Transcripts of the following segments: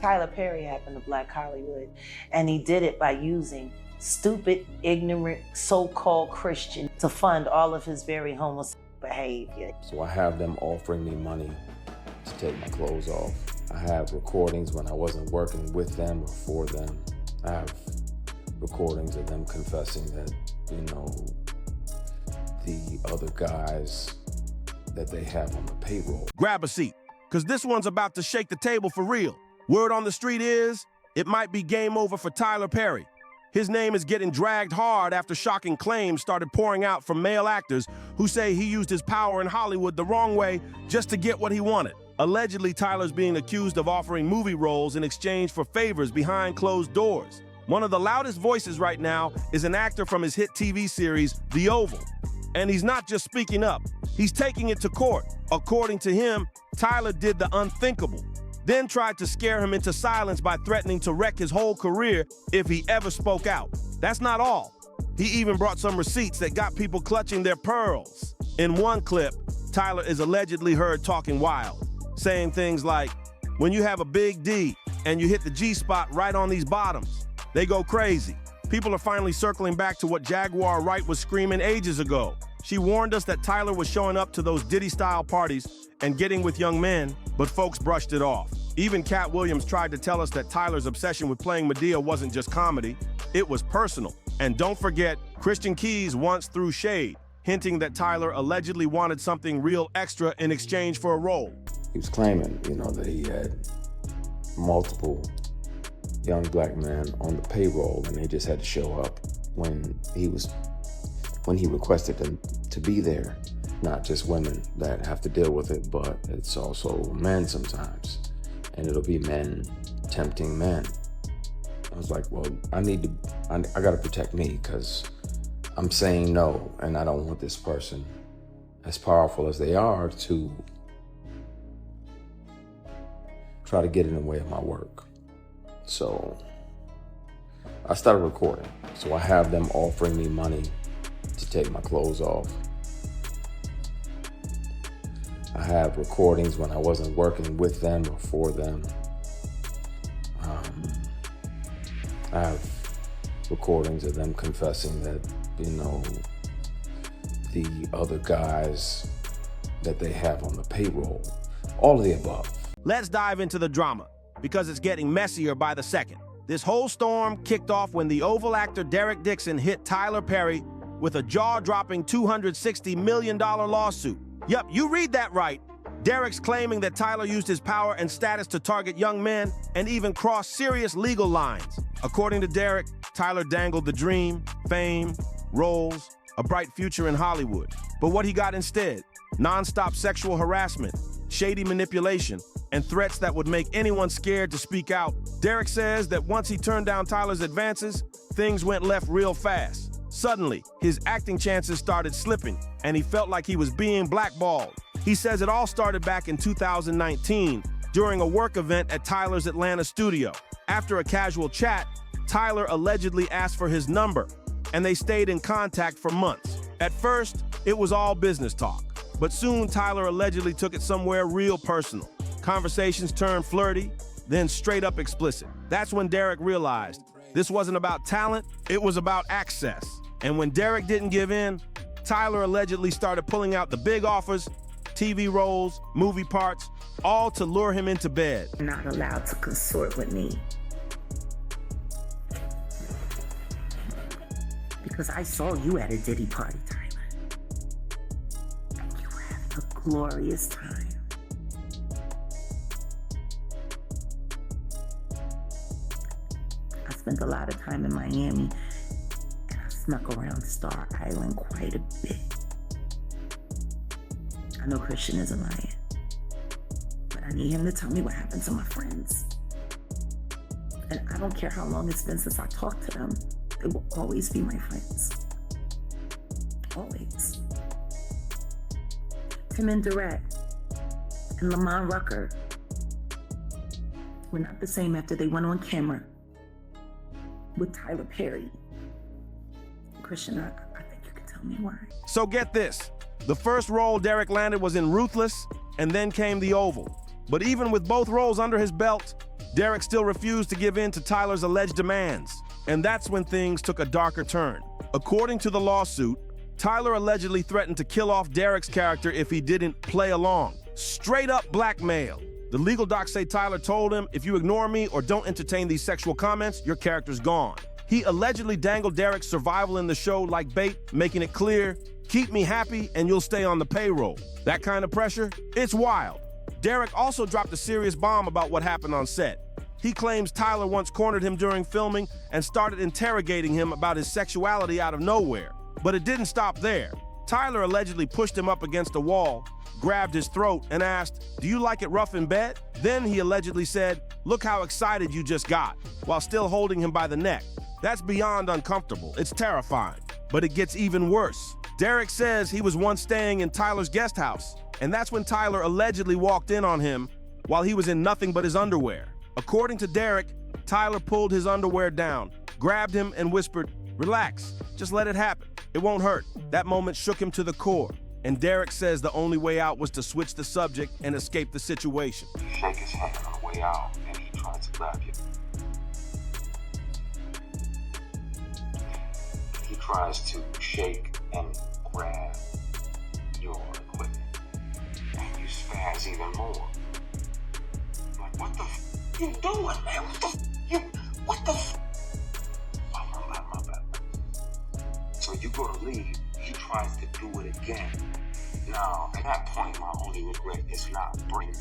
Tyler Perry happened to Black Hollywood, and he did it by using stupid, ignorant, so-called Christian to fund all of his very homosexual behavior. So I have them offering me money to take my clothes off. I have recordings when I wasn't working with them or for them. I have recordings of them confessing that, you know, the other guys that they have on the payroll. Grab a seat, because this one's about to shake the table for real. Word on the street is, it might be game over for Tyler Perry. His name is getting dragged hard after shocking claims started pouring out from male actors who say he used his power in Hollywood the wrong way just to get what he wanted. Allegedly, Tyler's being accused of offering movie roles in exchange for favors behind closed doors. One of the loudest voices right now is an actor from his hit TV series, The Oval. And he's not just speaking up, he's taking it to court. According to him, Tyler did the unthinkable, then tried to scare him into silence by threatening to wreck his whole career if he ever spoke out. That's not all. He even brought some receipts that got people clutching their pearls. In one clip, Tyler is allegedly heard talking wild, saying things like, when you have a big D and you hit the G spot right on these bottoms, they go crazy. People are finally circling back to what Jaguar Wright was screaming ages ago. She warned us that Tyler was showing up to those Diddy-style parties and getting with young men, but folks brushed it off. Even Cat Williams tried to tell us that Tyler's obsession with playing Madea wasn't just comedy, it was personal. And don't forget, Christian Keys once threw shade, hinting that Tyler allegedly wanted something real extra in exchange for a role. He was claiming, you know, that he had multiple young black men on the payroll, and they just had to show up when he requested them to be there. Not just women that have to deal with it, but it's also men sometimes. And it'll be men tempting men. I was like, well, I gotta protect me, because I'm saying no, and I don't want this person, as powerful as they are, to try to get in the way of my work. So I started recording. So I have them offering me money to take my clothes off. I have recordings when I wasn't working with them or for them. I have recordings of them confessing that, you know, the other guys that they have on the payroll. All of the above. Let's dive into the drama, because it's getting messier by the second. This whole storm kicked off when the Oval actor Derek Dixon hit Tyler Perry with a jaw-dropping $260 million lawsuit. Yup, you read that right. Derek's claiming that Tyler used his power and status to target young men and even cross serious legal lines. According to Derek, Tyler dangled the dream, fame, roles, a bright future in Hollywood. But what he got instead? Non-stop sexual harassment, shady manipulation, and threats that would make anyone scared to speak out. Derek says that once he turned down Tyler's advances, things went left real fast. Suddenly, his acting chances started slipping, and he felt like he was being blackballed. He says it all started back in 2019 during a work event at Tyler's Atlanta studio. After a casual chat, Tyler allegedly asked for his number, and they stayed in contact for months. At first, it was all business talk, but soon Tyler allegedly took it somewhere real personal. Conversations turned flirty, then straight up explicit. That's when Derek realized this wasn't about talent, it was about access. And when Derek didn't give in, Tyler allegedly started pulling out the big offers, TV roles, movie parts, all to lure him into bed. You're not allowed to consort with me. Because I saw you at a Diddy party, Tyler. You had a glorious time. I spent a lot of time in Miami, and I snuck around Star Island quite a bit. I know Christian isn't lying, but I need him to tell me what happened to my friends. And I don't care how long it's been since I talked to them, they will always be my friends. Always. Tim and Durrett and Lamont Rucker were not the same after they went on camera with Tyler Perry. Christian, I think you can tell me why. So get this. The first role Derek landed was in Ruthless, and then came The Oval. But even with both roles under his belt, Derek still refused to give in to Tyler's alleged demands. And that's when things took a darker turn. According to the lawsuit, Tyler allegedly threatened to kill off Derek's character if he didn't play along. Straight up blackmail. The legal docs say Tyler told him, if you ignore me or don't entertain these sexual comments, your character's gone. He allegedly dangled Derek's survival in the show like bait, making it clear, keep me happy and you'll stay on the payroll. That kind of pressure? It's wild. Derek also dropped a serious bomb about what happened on set. He claims Tyler once cornered him during filming and started interrogating him about his sexuality out of nowhere. But it didn't stop there. Tyler allegedly pushed him up against a wall, grabbed his throat, and asked, "Do you like it rough in bed?" Then he allegedly said, "Look how excited you just got," while still holding him by the neck. That's beyond uncomfortable. It's terrifying. But it gets even worse. Derek says he was once staying in Tyler's guest house, and that's when Tyler allegedly walked in on him while he was in nothing but his underwear. According to Derek, Tyler pulled his underwear down, grabbed him, and whispered, "Relax, just let it happen. It won't hurt." That moment shook him to the core, and Derek says the only way out was to switch the subject and escape the situation. You shake his hand on the way out, and he tries to grab you. He tries to shake and grab your equipment, and you spaz even more. Like, what the you doing, man? What the Oh, my bad. So you go to leave, he tries to do it again. Now, at that point, my only regret is not bringing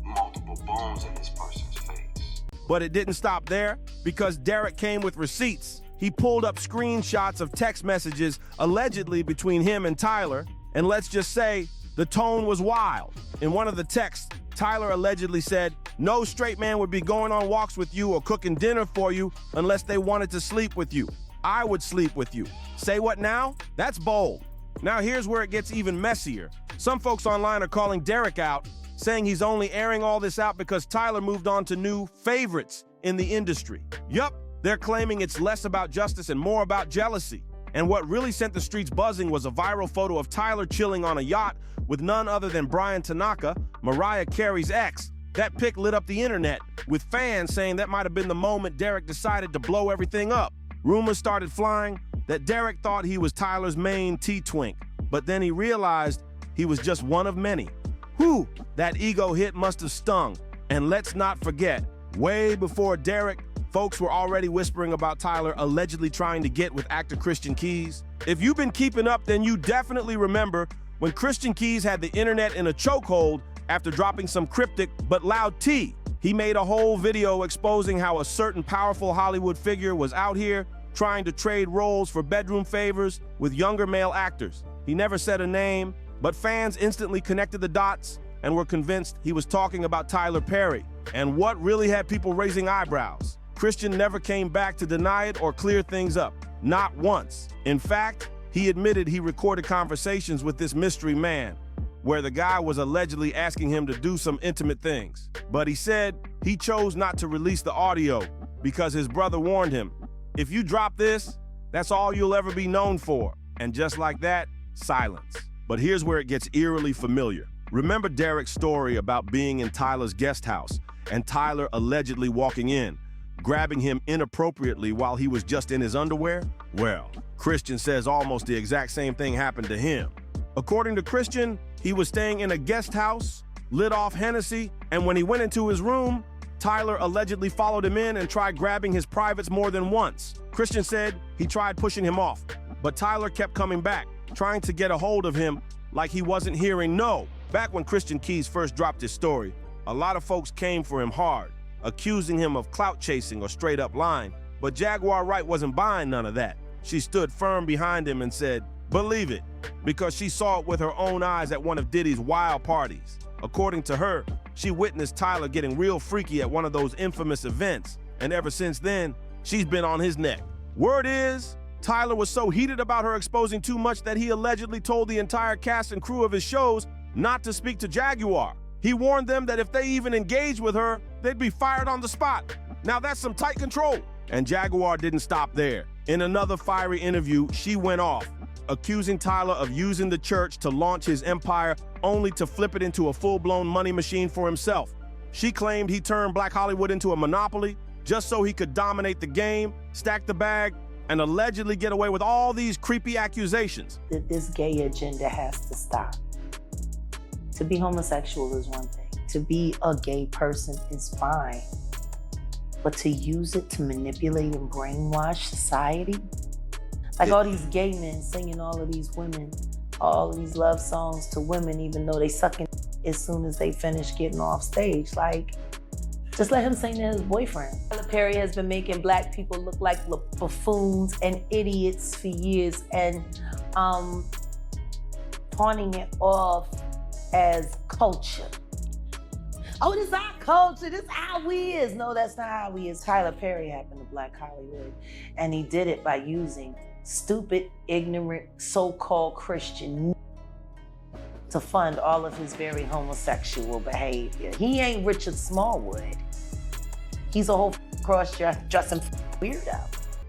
multiple bones in this person's face. But it didn't stop there, because Derek came with receipts. He pulled up screenshots of text messages allegedly between him and Tyler, and let's just say the tone was wild. In one of the texts, Tyler allegedly said, "No straight man would be going on walks with you or cooking dinner for you unless they wanted to sleep with you. I would sleep with you." Say what now? That's bold. Now here's where it gets even messier. Some folks online are calling Derek out, saying he's only airing all this out because Tyler moved on to new favorites in the industry. Yup, they're claiming it's less about justice and more about jealousy. And what really sent the streets buzzing was a viral photo of Tyler chilling on a yacht with none other than Brian Tanaka, Mariah Carey's ex. That pic lit up the internet, with fans saying that might have been the moment Derek decided to blow everything up. Rumors started flying that Derek thought he was Tyler's main T-Twink, but then he realized he was just one of many. Whew, that ego hit must have stung. And let's not forget, way before Derek, folks were already whispering about Tyler allegedly trying to get with actor Christian Keys. If you've been keeping up, then you definitely remember when Christian Keys had the internet in a chokehold after dropping some cryptic but loud tea. He made a whole video exposing how a certain powerful Hollywood figure was out here trying to trade roles for bedroom favors with younger male actors. He never said a name, but fans instantly connected the dots and were convinced he was talking about Tyler Perry. And what really had people raising eyebrows? Christian never came back to deny it or clear things up. Not once. In fact, he admitted he recorded conversations with this mystery man, where the guy was allegedly asking him to do some intimate things. But he said he chose not to release the audio because his brother warned him, "If you drop this, that's all you'll ever be known for." And just like that, silence. But here's where it gets eerily familiar. Remember Derek's story about being in Tyler's guest house and Tyler allegedly walking in, grabbing him inappropriately while he was just in his underwear? Well, Christian says almost the exact same thing happened to him. According to Christian, he was staying in a guest house, lit off Hennessy, and when he went into his room, Tyler allegedly followed him in and tried grabbing his privates more than once. Christian said he tried pushing him off, but Tyler kept coming back, trying to get a hold of him like he wasn't hearing no. Back when Christian Keys first dropped his story, a lot of folks came for him hard, accusing him of clout chasing or straight up lying. But Jaguar Wright wasn't buying none of that. She stood firm behind him and said, "Believe it," because she saw it with her own eyes at one of Diddy's wild parties. According to her, she witnessed Tyler getting real freaky at one of those infamous events, and ever since then, she's been on his neck. Word is, Tyler was so heated about her exposing too much that he allegedly told the entire cast and crew of his shows not to speak to Jaguar. He warned them that if they even engaged with her, they'd be fired on the spot. Now that's some tight control. And Jaguar didn't stop there. In another fiery interview, she went off, accusing Tyler of using the church to launch his empire only to flip it into a full-blown money machine for himself. She claimed he turned Black Hollywood into a monopoly just so he could dominate the game, stack the bag, and allegedly get away with all these creepy accusations. This gay agenda has to stop. To be homosexual is one thing. To be a gay person is fine. But to use it to manipulate and brainwash society? Like all these gay men singing all of these women, all of these love songs to women, even though they sucking as soon as they finish getting off stage. Like, just let him sing to his boyfriend. Tyler Perry has been making Black people look like buffoons and idiots for years and pawning it off as culture. Oh, this is our culture, this is how we is. No, that's not how we is. Tyler Perry happened to Black Hollywood, and he did it by using stupid, ignorant, so-called Christian to fund all of his very homosexual behavior. He ain't Richard Smallwood. He's a whole cross-dressing weirdo.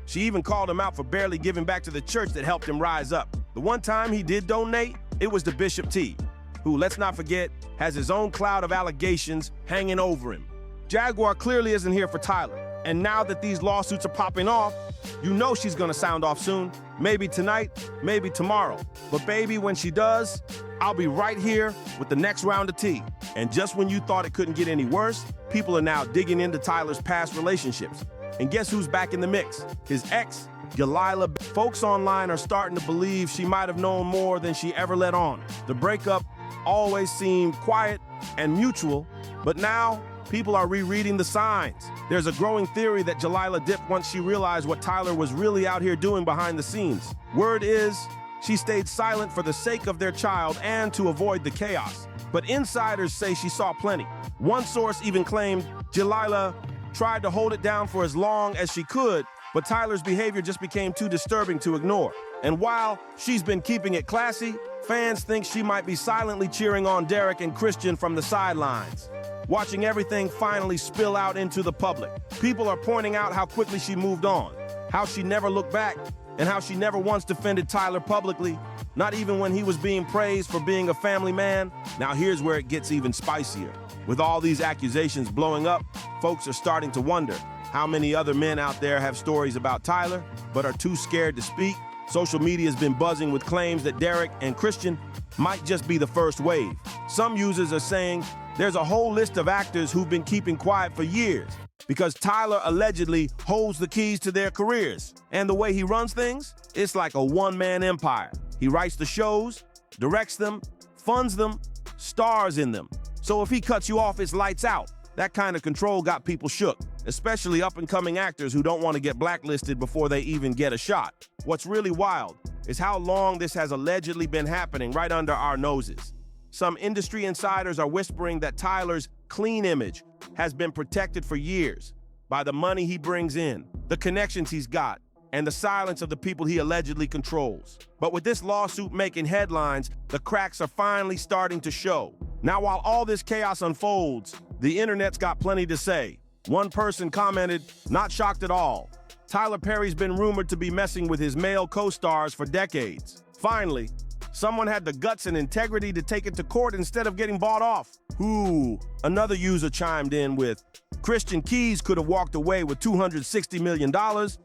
She even called him out for barely giving back to the church that helped him rise up. The one time he did donate, it was to Bishop T, who, let's not forget, has his own cloud of allegations hanging over him. Jaguar clearly isn't here for Tyler. And now that these lawsuits are popping off, you know she's gonna sound off soon. Maybe tonight, maybe tomorrow. But baby, when she does, I'll be right here with the next round of tea. And just when you thought it couldn't get any worse, people are now digging into Tyler's past relationships. And guess who's back in the mix? His ex, Delilah. Folks online are starting to believe she might have known more than she ever let on. The breakup always seemed quiet and mutual, but now people are rereading the signs. There's a growing theory that Delilah dipped once she realized what Tyler was really out here doing behind the scenes. Word is, she stayed silent for the sake of their child and to avoid the chaos. But insiders say she saw plenty. One source even claimed Delilah tried to hold it down for as long as she could, but Tyler's behavior just became too disturbing to ignore. And while she's been keeping it classy, fans think she might be silently cheering on Derek and Christian from the sidelines, watching everything finally spill out into the public. People are pointing out how quickly she moved on, how she never looked back, and how she never once defended Tyler publicly, not even when he was being praised for being a family man. Now here's where it gets even spicier. With all these accusations blowing up, folks are starting to wonder how many other men out there have stories about Tyler, but are too scared to speak. Social media has been buzzing with claims that Derek and Christian might just be the first wave. Some users are saying there's a whole list of actors who've been keeping quiet for years because Tyler allegedly holds the keys to their careers. And the way he runs things, it's like a one-man empire. He writes the shows, directs them, funds them, stars in them. So if he cuts you off, it's lights out. That kind of control got people shook, especially up-and-coming actors who don't want to get blacklisted before they even get a shot. What's really wild is how long this has allegedly been happening right under our noses. Some industry insiders are whispering that Tyler's clean image has been protected for years by the money he brings in, the connections he's got, and the silence of the people he allegedly controls. But with this lawsuit making headlines, the cracks are finally starting to show. Now, while all this chaos unfolds, the internet's got plenty to say. One person commented, "Not shocked at all. Tyler Perry's been rumored to be messing with his male co-stars for decades. Finally, someone had the guts and integrity to take it to court instead of getting bought off." Ooh, another user chimed in with, "Christian Keys could have walked away with $260 million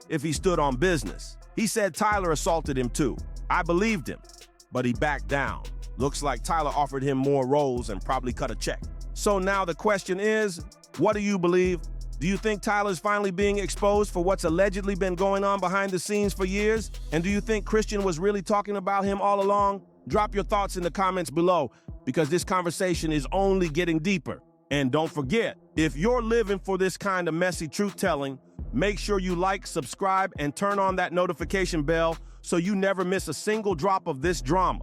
if he stood on business. He said Tyler assaulted him too. I believed him, but he backed down. Looks like Tyler offered him more roles and probably cut a check." So now the question is, what do you believe? Do you think Tyler's finally being exposed for what's allegedly been going on behind the scenes for years? And do you think Christian was really talking about him all along? Drop your thoughts in the comments below, because this conversation is only getting deeper. And don't forget, if you're living for this kind of messy truth-telling, make sure you like, subscribe, and turn on that notification bell so you never miss a single drop of this drama.